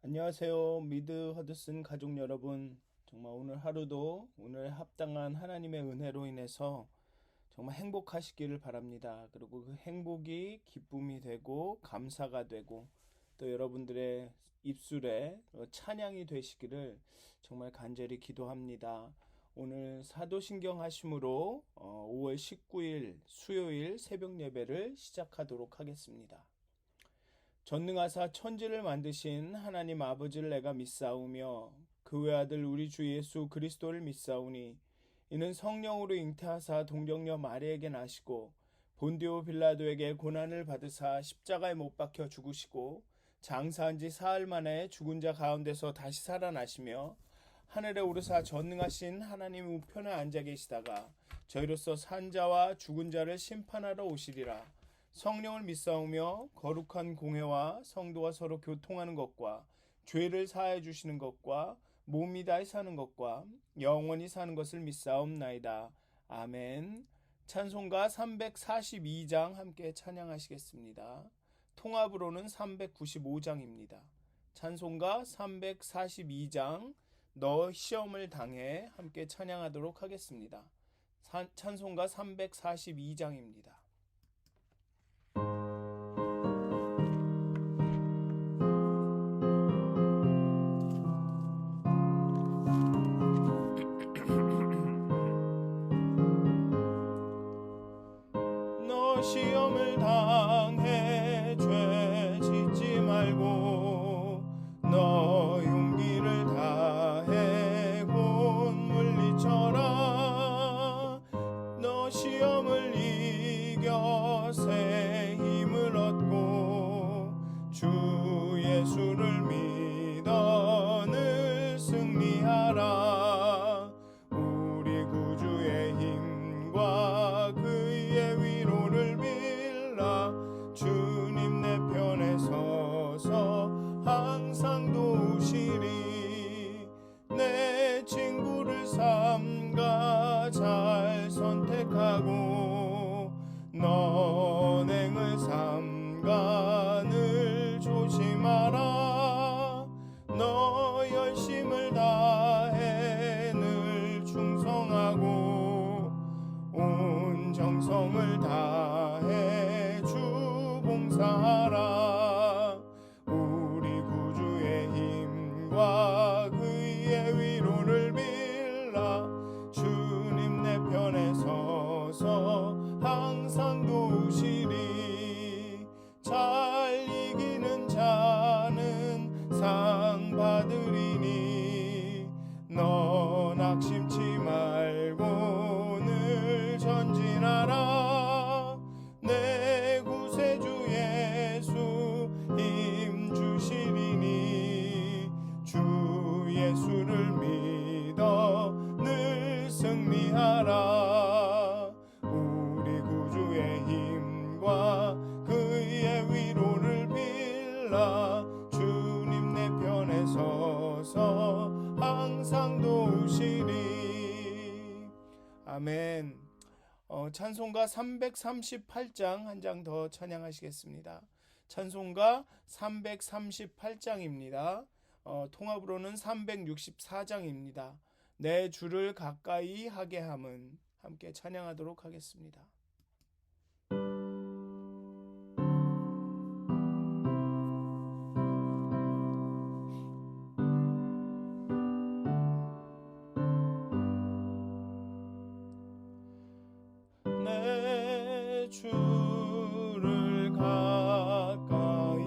안녕하세요. 미드 허드슨 가족 여러분. 정말 오늘 하루도 오늘 합당한 하나님의 은혜로 인해서 정말 행복하시기를 바랍니다. 그리고 그 행복이 기쁨이 되고 감사가 되고 또 여러분들의 입술에 찬양이 되시기를 정말 간절히 기도합니다. 오늘 사도신경 하심으로 5월 19일 수요일 새벽 예배를 시작하도록 하겠습니다. 전능하사 천지를 만드신 하나님 아버지를 내가 믿사오며 그 외아들 우리 주 예수 그리스도를 믿사오니 이는 성령으로 잉태하사 동정녀 마리에게 나시고 본디오 빌라도에게 고난을 받으사 십자가에 못 박혀 죽으시고 장사한 지 사흘 만에 죽은 자 가운데서 다시 살아나시며 하늘에 오르사 전능하신 하나님 우편에 앉아 계시다가 저희로서 산 자와 죽은 자를 심판하러 오시리라. 성령을 믿사오며 거룩한 공회와 성도와 서로 교통하는 것과 죄를 사하여 주시는 것과 몸이 다해 사는 것과 영원히 사는 것을 믿사옵나이다. 아멘. 찬송가 342장 함께 찬양하시겠습니다. 통합으로는 395장입니다. 찬송가 342장 너 시험을 당해 함께 찬양하도록 하겠습니다. 찬송가 342장입니다. 너 시험을 당해 죄 짓지 말고 너 용기를 다해 곧 물리쳐라. 너 시험을 이겨 새 힘을 얻고 주 예수를 믿어 늘 승리하라. 우리 구주의 힘과 그의 위로를 빌라. 주님 내 편에 서서 항상 도우시리. 내 친구를 삼가 잘 선택하고 너행을 삼가 늘 조심하라. 너 열심을 다해 늘 충성하고 온 정성을 다해 주 봉사하라. 우리 구주의 힘과 그의 위로를 빌라. 주님 내 편에 서서 항상 도우시리. 잘 이기는 자는 상 받으리니 너 낙심치 말고 늘 전진하라. 내 구세주 예수 힘 주시리니 주 예수를 믿어 늘 승리하라. 우리 구주의 힘과 그의 위로를 빌라. 주님 내 편에 서서 항상 도우시리. 아멘. 찬송가 338장 한 장 더 찬양하시겠습니다. 찬송가 338장입니다. 통합으로는 364장입니다. 내 주를 가까이 하게 함은 함께 찬양하도록 하겠습니다. 내 주를 가까이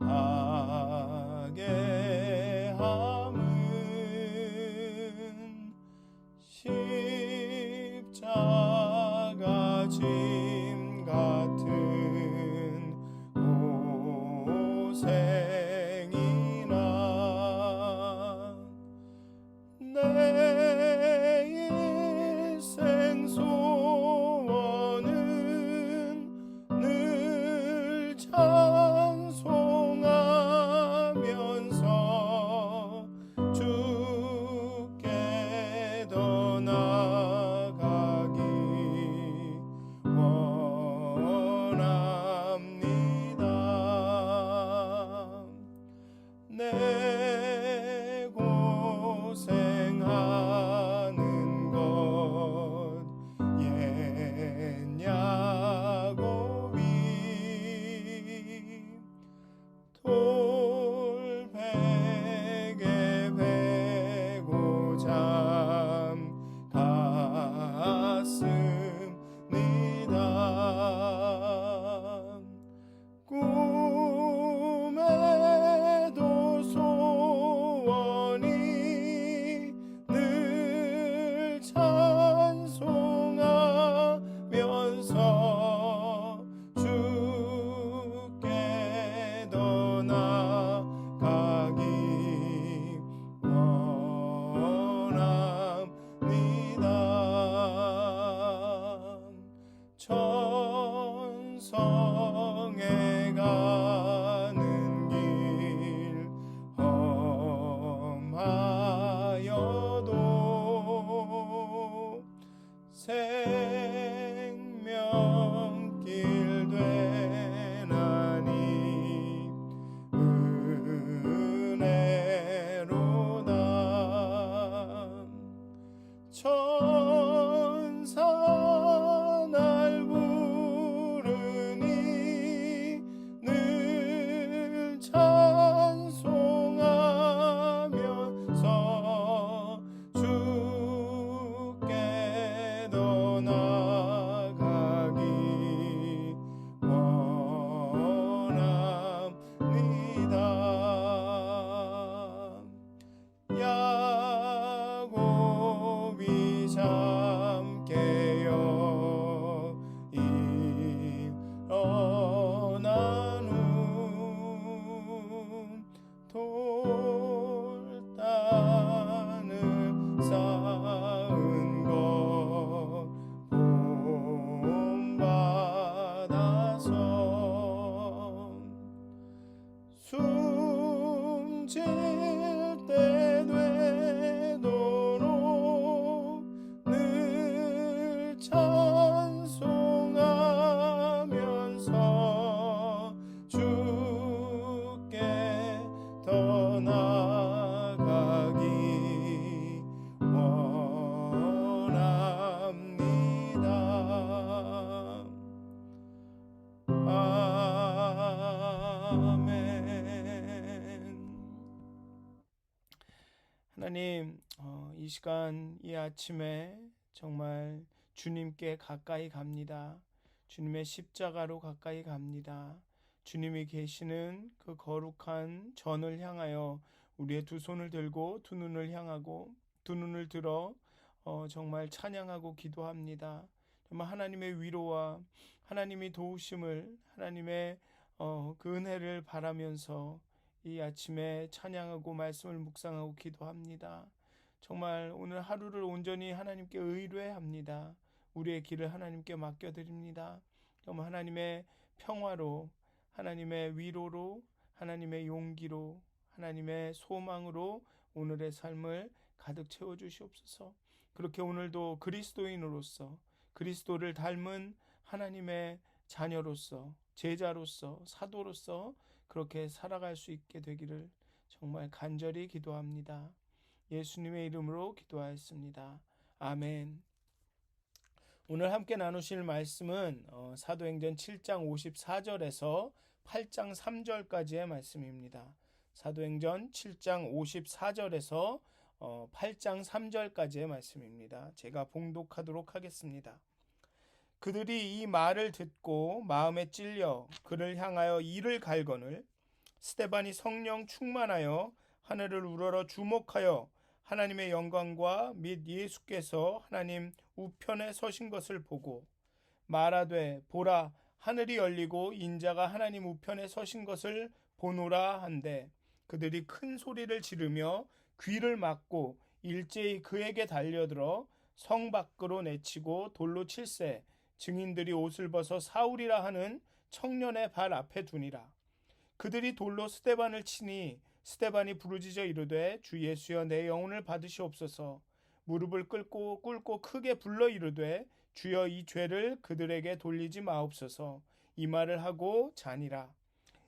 하게 함은 십자가 하나님, 이 시간, 이 아침에 정말 주님께 가까이 갑니다. 주님의 십자가로 가까이 갑니다. 주님이 계시는 그 거룩한 전을 향하여 우리의 두 손을 들고 두 눈을 향하고 두 눈을 들어 정말 찬양하고 기도합니다. 정말 하나님의 위로와 하나님이 도우심을, 하나님의 그 은혜를 바라면서 이 아침에 찬양하고 말씀을 묵상하고 기도합니다. 정말 오늘 하루를 온전히 하나님께 의뢰합니다. 우리의 길을 하나님께 맡겨드립니다. 정말 하나님의 평화로, 하나님의 위로로, 하나님의 용기로, 하나님의 소망으로 오늘의 삶을 가득 채워주시옵소서. 그렇게 오늘도 그리스도인으로서, 그리스도를 닮은 하나님의 자녀로서, 제자로서, 사도로서 그렇게 살아갈 수 있게 되기를 정말 간절히 기도합니다. 예수님의 이름으로 기도하였습니다. 아멘. 오늘 함께 나누실 말씀은 사도행전 7장 54절에서 8장 3절까지의 말씀입니다. 사도행전 7장 54절에서 8장 3절까지의 말씀입니다. 제가 봉독하도록 하겠습니다. 그들이 이 말을 듣고 마음에 찔려 그를 향하여 이를 갈거늘 스데반이 성령 충만하여 하늘을 우러러 주목하여 하나님의 영광과 및 예수께서 하나님 우편에 서신 것을 보고 말하되 보라 하늘이 열리고 인자가 하나님 우편에 서신 것을 보노라 한데 그들이 큰 소리를 지르며 귀를 막고 일제히 그에게 달려들어 성 밖으로 내치고 돌로 칠세 증인들이 옷을 벗어 사울이라 하는 청년의 발 앞에 두니라. 그들이 돌로 스데반을 치니 스데반이 부르짖어 이르되 주 예수여 내 영혼을 받으시옵소서. 무릎을 꿇고 크게 불러 이르되 주여 이 죄를 그들에게 돌리지 마옵소서. 이 말을 하고 자니라.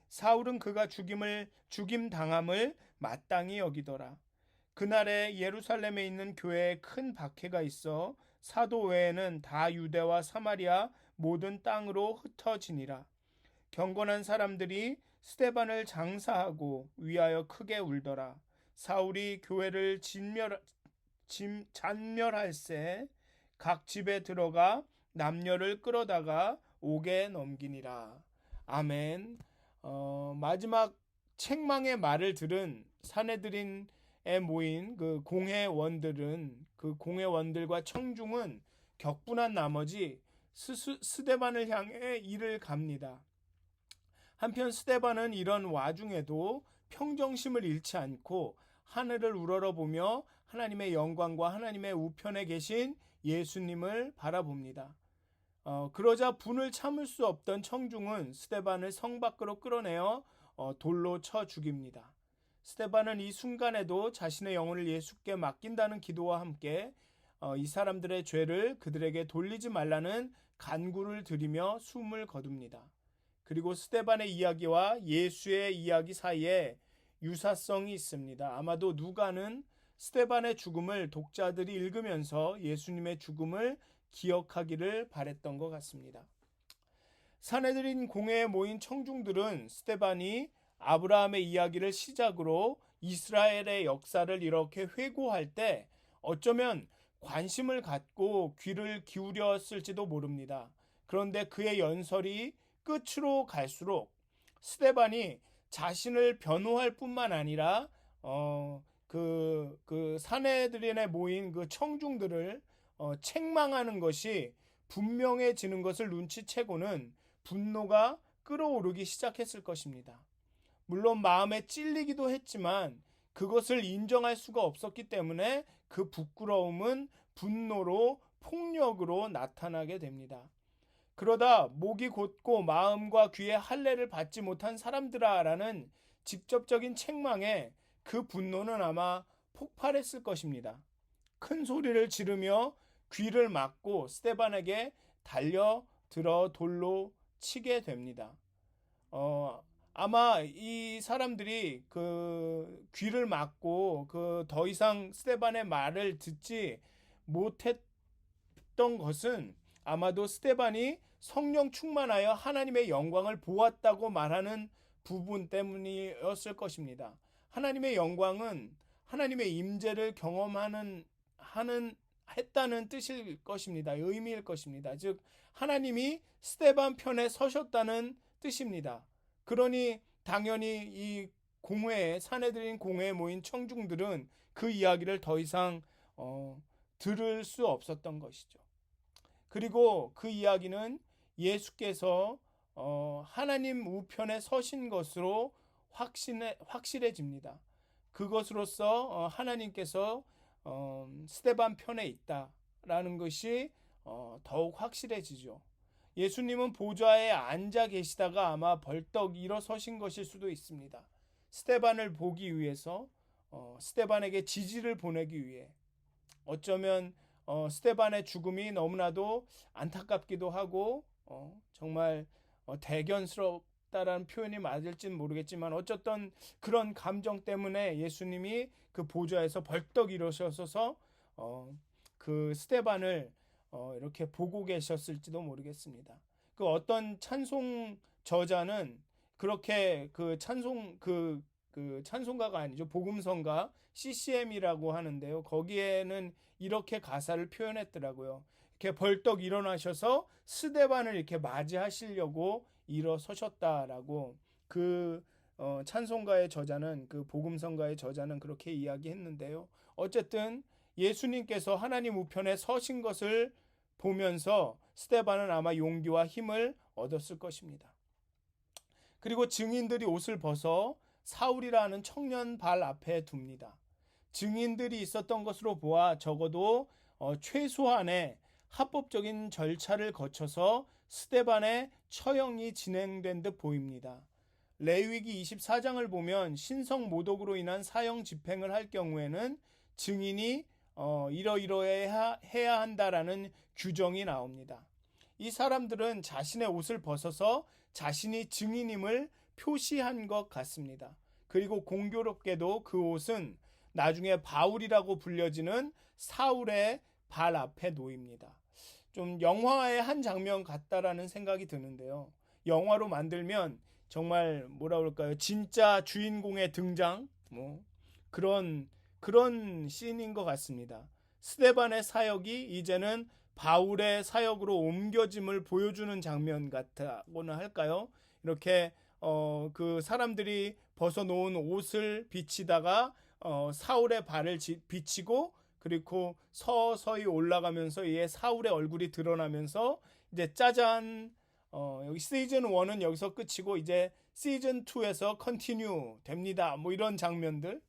사울은 그가 죽임 당함을 마땅히 여기더라. 그날에 예루살렘에 있는 교회에 큰 박해가 있어 사도 외에는 다 유대와 사마리아 모든 땅으로 흩어지니라. 경건한 사람들이 스데반을 장사하고 위하여 크게 울더라. 사울이 교회를 잔멸할세 각 집에 들어가 남녀를 끌어다가 옥에 넘기니라. 아멘. 마지막 책망의 말을 들은 산헤드린에 모인 그 공회원들과 청중은 격분한 나머지 스데반을 향해 이를 갑니다. 한편 스데반은 이런 와중에도 평정심을 잃지 않고 하늘을 우러러보며 하나님의 영광과 하나님의 우편에 계신 예수님을 바라봅니다. 그러자 분을 참을 수 없던 청중은 스데반을 성 밖으로 끌어내어 돌로 쳐 죽입니다. 스데반은 이 순간에도 자신의 영혼을 예수께 맡긴다는 기도와 함께 이 사람들의 죄를 그들에게 돌리지 말라는 간구를 드리며 숨을 거둡니다. 그리고 스데반의 이야기와 예수의 이야기 사이에 유사성이 있습니다. 아마도 누가는 스데반의 죽음을 독자들이 읽으면서 예수님의 죽음을 기억하기를 바랬던 것 같습니다. 산헤드린 공회에 모인 청중들은 스데반이 아브라함의 이야기를 시작으로 이스라엘의 역사를 이렇게 회고할 때 어쩌면 관심을 갖고 귀를 기울였을지도 모릅니다. 그런데 그의 연설이 끝으로 갈수록 스데반이 자신을 변호할 뿐만 아니라 그 산헤드린에 모인 그 청중들을 책망하는 것이 분명해지는 것을 눈치채고는 분노가 끓어오르기 시작했을 것입니다. 물론 마음에 찔리기도 했지만 그것을 인정할 수가 없었기 때문에 그 부끄러움은 분노로 폭력으로 나타나게 됩니다. 그러다 목이 곧고 마음과 귀에 할례를 받지 못한 사람들아라는 직접적인 책망에 그 분노는 아마 폭발했을 것입니다. 큰 소리를 지르며 귀를 막고 스데반에게 달려들어 돌로 치게 됩니다. 아마 이 사람들이 그 귀를 막고 더 이상 스데반의 말을 듣지 못했던 것은 아마도 스데반이 성령 충만하여 하나님의 영광을 보았다고 말하는 부분 때문이었을 것입니다. 하나님의 영광은 하나님의 임재를 했다는 뜻일 것입니다. 의미일 것입니다. 즉 하나님이 스데반 편에 서셨다는 뜻입니다. 그러니 당연히 이 산헤드린 공회에 모인 청중들은 그 이야기를 더 이상 들을 수 없었던 것이죠. 그리고 그 이야기는 예수께서 하나님 우편에 서신 것으로 확실해집니다. 그것으로써 하나님께서 스데반 편에 있다라는 것이 더욱 확실해지죠. 예수님은 보좌에 앉아 계시다가 아마 벌떡 일어서신 것일 수도 있습니다. 스데반을 보기 위해서, 스데반에게 지지를 보내기 위해, 어쩌면 스데반의 죽음이 너무나도 안타깝기도 하고 정말 대견스럽다라는 표현이 맞을지는 모르겠지만 어쨌든 그런 감정 때문에 예수님이 그 보좌에서 벌떡 일어서서 그 스데반을 이렇게 보고 계셨을지도 모르겠습니다. 그 어떤 찬송 저자는 그렇게 그 찬송가가 아니죠. 복음성가 CCM이라고 하는데요. 거기에는 이렇게 가사를 표현했더라고요. 이렇게 벌떡 일어나셔서 스데반을 이렇게 맞이하시려고 일어서셨다라고 그 찬송가의 저자는, 그 복음성가의 저자는 그렇게 이야기했는데요. 어쨌든 예수님께서 하나님 우편에 서신 것을 보면서 스데반은 아마 용기와 힘을 얻었을 것입니다. 그리고 증인들이 옷을 벗어 사울이라는 청년 발 앞에 둡니다. 증인들이 있었던 것으로 보아 적어도 최소한의 합법적인 절차를 거쳐서 스데반의 처형이 진행된 듯 보입니다. 레위기 24장을 보면 신성 모독으로 인한 사형 집행을 할 경우에는 증인이 이러이러해야 한다라는 규정이 나옵니다. 이 사람들은 자신의 옷을 벗어서 자신이 증인임을 표시한 것 같습니다. 그리고 공교롭게도 그 옷은 나중에 바울이라고 불려지는 사울의 발 앞에 놓입니다. 좀 영화의 한 장면 같다라는 생각이 드는데요. 영화로 만들면 정말 뭐라 그럴까요? 진짜 주인공의 등장, 그런 씬인 것 같습니다. 스데반의 사역이 이제는 바울의 사역으로 옮겨짐을 보여주는 장면 같다고나 할까요? 이렇게 그 사람들이 벗어놓은 옷을 비치다가 사울의 발을 비치고, 그리고 서서히 올라가면서 이에 사울의 얼굴이 드러나면서 이제 짜잔, 여기 시즌 1은 여기서 끝이고 이제 시즌 2에서 컨티뉴 됩니다. 이런 장면들,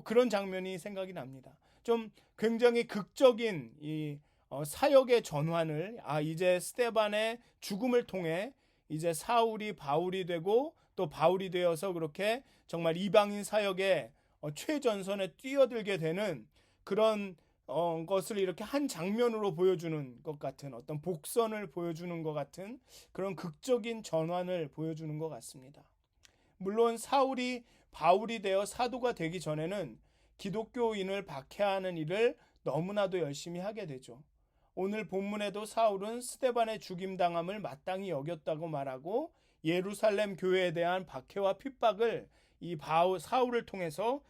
그런 장면이 생각이 납니다. 좀 굉장히 극적인 이 사역의 전환을, 이제 스데반의 죽음을 통해 이제 사울이 바울이 되고 또 바울이 되어서 그렇게 정말 이방인 사역의 최전선에 뛰어들게 되는 그런 것을 이렇게 한 장면으로 보여주는 것 같은, 어떤 복선을 보여주는 것 같은 그런 극적인 전환을 보여주는 것 같습니다. 물론 사울이 바울이 되어 사도가 되기 전에는 기독교인을 박해하는 일을 너무나도 열심히 하게 되죠. 오늘 본문에도 사울은 스데반의 죽임당함을 마땅히 여겼다고 말하고 예루살렘 교회에 대한 박해와 핍박을 이 사울을 통해서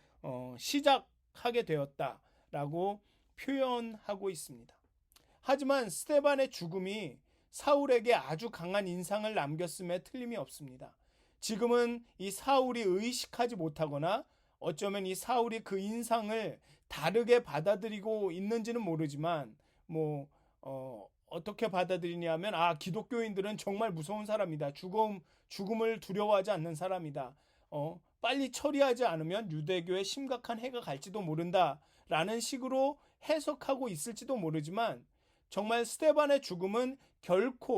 시작하게 되었다라고 표현하고 있습니다. 하지만 스데반의 죽음이 사울에게 아주 강한 인상을 남겼음에 틀림이 없습니다. 지금은 이 사울이 의식하지 못하거나 어쩌면 이 사울이 그 인상을 다르게 받아들이고 있는지는 모르지만 어떻게 받아들이냐면 기독교인들은 정말 무서운 사람이다. 죽음을 두려워하지 않는 사람이다. 빨리 처리하지 않으면 유대교에 심각한 해가 갈지도 모른다 라는 식으로 해석하고 있을지도 모르지만, 정말 스데반의 죽음은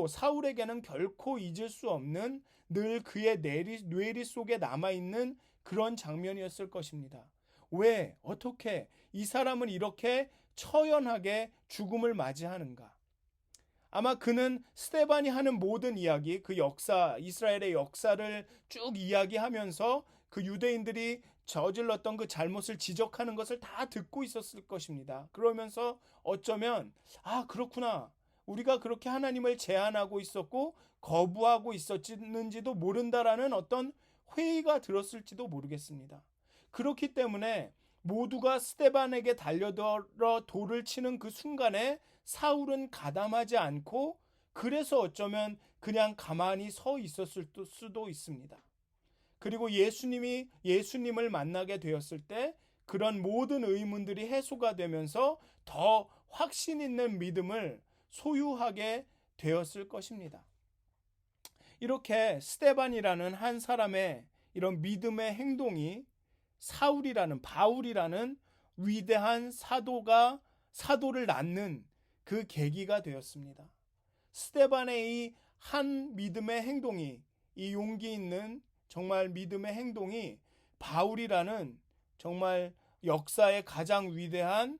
사울에게는 결코 잊을 수 없는, 늘 그의 뇌리 속에 남아있는 그런 장면이었을 것입니다. 왜, 어떻게 이 사람은 이렇게 처연하게 죽음을 맞이하는가? 아마 그는 스데반이 하는 모든 이야기, 그 역사, 이스라엘의 역사를 쭉 이야기하면서 그 유대인들이 저질렀던 그 잘못을 지적하는 것을 다 듣고 있었을 것입니다. 그러면서 어쩌면 그렇구나, 우리가 그렇게 하나님을 제한하고 있었고 거부하고 있었는지도 모른다라는 어떤 회의가 들었을지도 모르겠습니다. 그렇기 때문에 모두가 스데반에게 달려들어 돌을 치는 그 순간에 사울은 가담하지 않고, 그래서 어쩌면 그냥 가만히 서 있었을 수도 있습니다. 그리고 예수님을 만나게 되었을 때 그런 모든 의문들이 해소가 되면서 더 확신 있는 믿음을 소유하게 되었을 것입니다. 이렇게 스데반이라는 한 사람의 이런 믿음의 행동이 바울이라는 위대한 사도를 낳는 그 계기가 되었습니다. 스데반의 이 한 믿음의 행동이, 이 용기 있는 정말 믿음의 행동이 바울이라는 정말 역사의 가장 위대한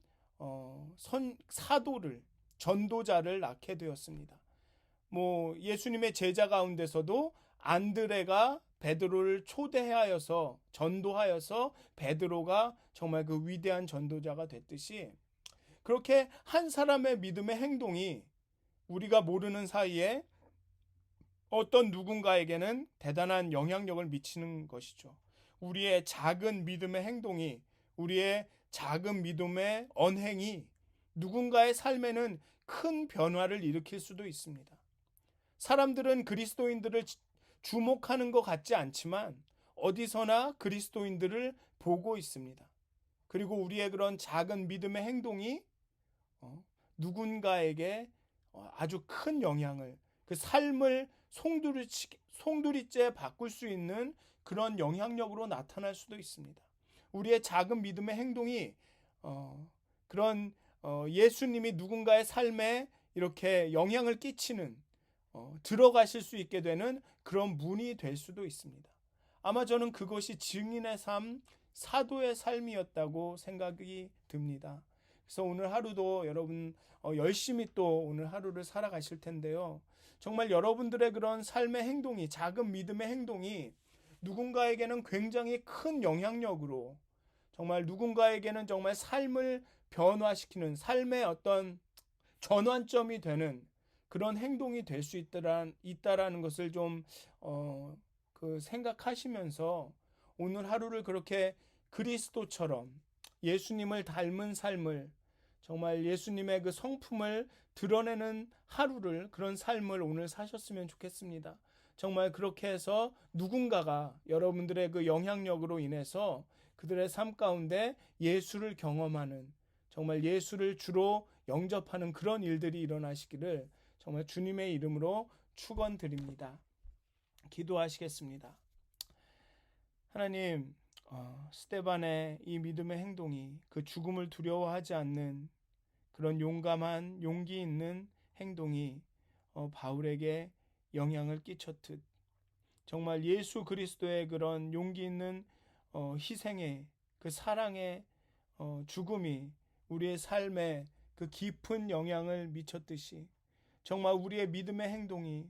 전도자를 낳게 되었습니다. 예수님의 제자 가운데서도 안드레가 베드로를 초대하여서 전도하여서 베드로가 정말 그 위대한 전도자가 됐듯이, 그렇게 한 사람의 믿음의 행동이 우리가 모르는 사이에 어떤 누군가에게는 대단한 영향력을 미치는 것이죠. 우리의 작은 믿음의 행동이, 우리의 작은 믿음의 언행이 누군가의 삶에는 큰 변화를 일으킬 수도 있습니다. 사람들은 그리스도인들을 주목하는 것 같지 않지만 어디서나 그리스도인들을 보고 있습니다. 그리고 우리의 그런 작은 믿음의 행동이 누군가에게 아주 큰 영향을, 그 삶을 송두리째 바꿀 수 있는 그런 영향력으로 나타날 수도 있습니다. 우리의 작은 믿음의 행동이 그런 예수님이 누군가의 삶에 이렇게 영향을 끼치는, 들어가실 수 있게 되는 그런 문이 될 수도 있습니다. 아마 저는 그것이 증인의 삶, 사도의 삶이었다고 생각이 듭니다. 그래서 오늘 하루도 여러분 열심히 또 오늘 하루를 살아가실 텐데요. 정말 여러분들의 그런 삶의 행동이, 작은 믿음의 행동이 누군가에게는 굉장히 큰 영향력으로, 정말 누군가에게는 정말 삶을 변화시키는, 삶의 어떤 전환점이 되는 그런 행동이 될 수 있다라는 것을 좀 생각하시면서 오늘 하루를 그렇게 그리스도처럼 예수님을 닮은 삶을, 정말 예수님의 그 성품을 드러내는 하루를, 그런 삶을 오늘 사셨으면 좋겠습니다. 정말 그렇게 해서 누군가가 여러분들의 그 영향력으로 인해서 그들의 삶 가운데 예수를 경험하는, 정말 예수를 주로 영접하는 그런 일들이 일어나시기를 정말 주님의 이름으로 축원드립니다. 기도하시겠습니다. 하나님, 스데반의 이 믿음의 행동이, 그 죽음을 두려워하지 않는 그런 용기 있는 행동이 바울에게 영향을 끼쳤듯, 정말 예수 그리스도의 그런 용기 있는 희생의, 그 사랑의 죽음이 우리의 삶에 그 깊은 영향을 미쳤듯이, 정말 우리의 믿음의 행동이,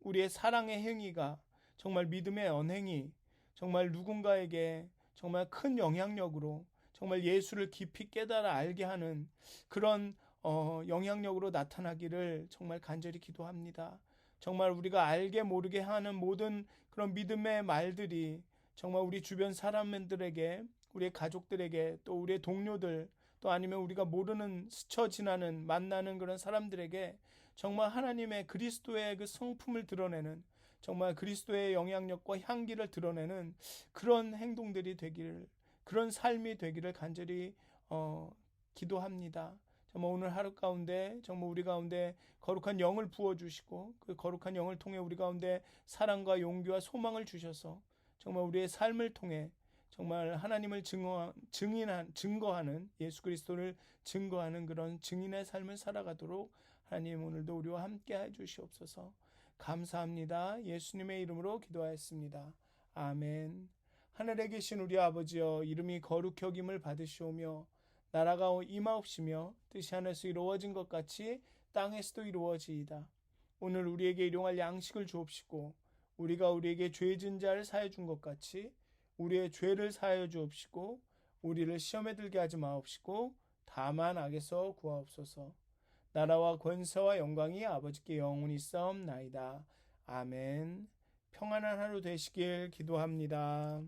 우리의 사랑의 행위가, 정말 믿음의 언행이 정말 누군가에게 정말 큰 영향력으로, 정말 예수를 깊이 깨달아 알게 하는 그런 영향력으로 나타나기를 정말 간절히 기도합니다. 정말 우리가 알게 모르게 하는 모든 그런 믿음의 말들이 정말 우리 주변 사람들에게, 우리의 가족들에게, 또 우리의 동료들, 또 아니면 우리가 모르는 스쳐 지나는 만나는 그런 사람들에게 정말 하나님의 그리스도의 그 성품을 드러내는, 정말 그리스도의 영향력과 향기를 드러내는 그런 행동들이 되기를, 그런 삶이 되기를 간절히 기도합니다. 정말 오늘 하루 가운데 정말 우리 가운데 거룩한 영을 부어주시고, 그 거룩한 영을 통해 우리 가운데 사랑과 용기와 소망을 주셔서 정말 우리의 삶을 통해 정말 하나님을 증거하는, 예수 그리스도를 증거하는 그런 증인의 삶을 살아가도록 하나님 오늘도 우리와 함께 해주시옵소서. 감사합니다. 예수님의 이름으로 기도하였습니다. 아멘. 하늘에 계신 우리 아버지여, 이름이 거룩히 여김을 받으시오며 나라가 임하옵시며 뜻이 하늘에서 이루어진 것 같이 땅에서도 이루어지이다. 오늘 우리에게 일용할 양식을 주옵시고, 우리가 우리에게 죄 지은 자를 사하여 준 것 같이 우리의 죄를 사하여 주옵시고, 우리를 시험에 들게 하지 마옵시고 다만 악에서 구하옵소서. 나라와 권세와 영광이 아버지께 영원히 있사옵나이다. 아멘. 평안한 하루 되시길 기도합니다.